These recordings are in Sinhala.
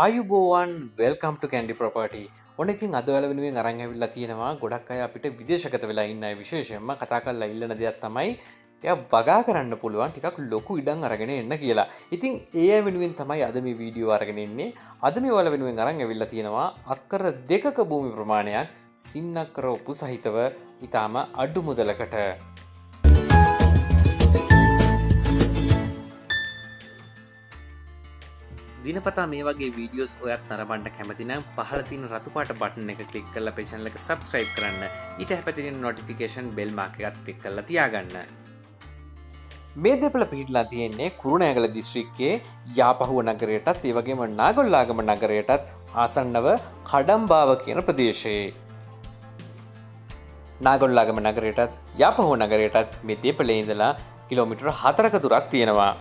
ආයුබෝවන් වෙල්කම් ටු කැන්ඩි ප්‍රොපර්ටි. ඔන්න ඉතින් අද ඔයාලා වෙනුවෙන් අරන් ඇවිල්ලා තියෙනවා ගොඩක් අය අපිට විදේශගත වෙලා ඉන්න අය විශේෂයෙන්ම කතා කරලා ඉල්ලන දෙයක් තමයි ටිකක් වගා කරන්න පුළුවන් ටිකක් ලොකු ඉඩම් අරගෙන එන්න කියලා. ඉතින් ඒ අය වෙනුවෙන් තමයි අද මේ වීඩියෝ අරගෙන ඉන්නේ. අද මේ ඔයාලා වෙනුවෙන් අරන් ඇවිල්ලා තියෙනවා අක්කර 2ක භූමි ප්‍රමාණයක් සින්නක්කර ඔප්පු සහිතව ඊටාම අඩු මුදලකට. දිනපතා මේ වගේ වීඩියෝස් ඔයත් නරඹන්න කැමති නම් පහළ තියෙන රතු පාට බටන් එක ක්ලික් කරලා අපේ channel එක subscribe කරන්න. ඊට හැපැති තියෙන notification bell mark එකත් ක්ලික් කරලා තියාගන්න. මේ දෙපළ පිහිටලා තියෙන්නේ කුරුණෑගල දිස්ත්‍රික්කයේ යාපහුව නගරයටත් ඒ වගේම නාගොල්ලාගම නගරයටත් ආසන්නව කඩම්බාව කියන ප්‍රදේශයේ. නාගොල්ලාගම නගරයටත් යාපහුව නගරයටත් මේ දෙපළේ ඉඳලා කිලෝමීටර් 4ක දුරක් තියෙනවා.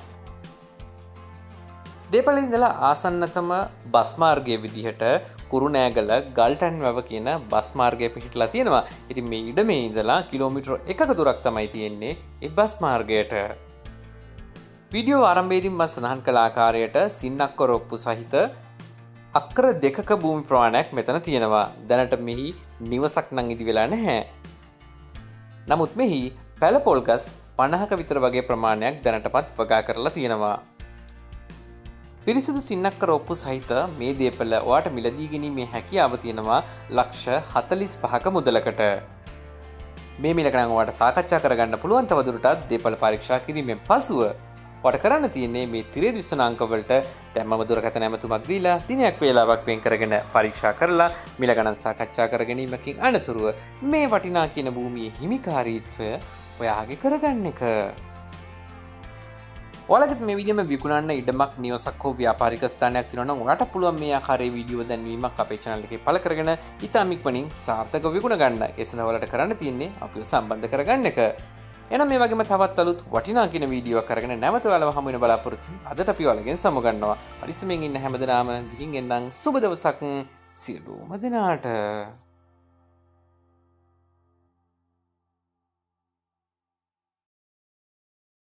දේපළ ඉඳලා ආසන්නතම බස් මාර්ගයේ විදිහට කුරුණෑගල ගල්ටන් වැව කියන බස් මාර්ගය පිහිටලා තියෙනවා. ඉතින් මේ ඉඩමේ ඉඳලා කිලෝමීටර් 1ක දුරක් තමයි තියෙන්නේ ඒ බස් මාර්ගයට. වීඩියෝ ආරම්භයේදී මම සඳහන් කළ ආකාරයට සින්නක්කර ඔප්පු සහිත අක්කර 2ක භූමි ප්‍රමාණයක් මෙතන තියෙනවා. දැනට මෙහි නිවසක් නම් ඉදි වෙලා නැහැ. නමුත් මෙහි පැල පොල් ගස් 50ක විතර වගේ ප්‍රමාණයක් දැනටමත් වගා කරලා තියෙනවා. පිරිසිදු සින්නක්කර ඔප්පු සහිත මේ දේපළ ඔයාට මිලදී ගැනීමේ හැකියාව තියෙනවා ලක්ෂ 45ක මුදලකට. මේ මිලක නම් ඔයාට සාකච්ඡා කරගන්න පුළුවන් තවදුරටත් දේපළ පරීක්ෂා කිරීමෙන් පසුව ඔයාට කරන්න තියෙන්නේ මේ තිරේ දිස්වන අංක වලට දැම්මම දුරකථන ඇමතුමක් දීලා දිනයක් වේලාවක් වෙන් කරගෙන පරීක්ෂා කරලා මිල ගණන් සාකච්ඡා කර ගැනීමකින් අනතුරුව මේ වටිනා කියන භූමියේ හිමිකාරීත්වය ඔයාගේ කරගන්න එක. ඔයාලගෙත් මේ වීඩියෝම විකුණන්න ඉඩමක් නිවසක් හෝ ව්‍යාපාරික ස්ථානයක් තියෙනවා නම් ඔයාලට පුළුවන් මේ ආකාරයේ වීඩියෝ දැන්වීමක් අපේ channel එකේ පළ කරගෙන ඉතාම ඉක්මනින් සාර්ථකව විකුණ ගන්න. ඒ සඳහා ඔයාලට කරන්න තියෙන්නේ අපිව සම්බන්ධ කරගන්න එක. එහෙනම් මේ වගේම තවත් අලුත් වටිනා කියන වීඩියෝ එකක් අරගෙන නැවත ඔයාලව හමු වෙන බලාපොරොත්තු අදට අපි ඔයාලගෙන් සමු ගන්නවා. පරිස්සමෙන් ඉන්න හැමදෙනාම ගිහින් එන්නම් සුබ දවසක් සියලුම දෙනාට.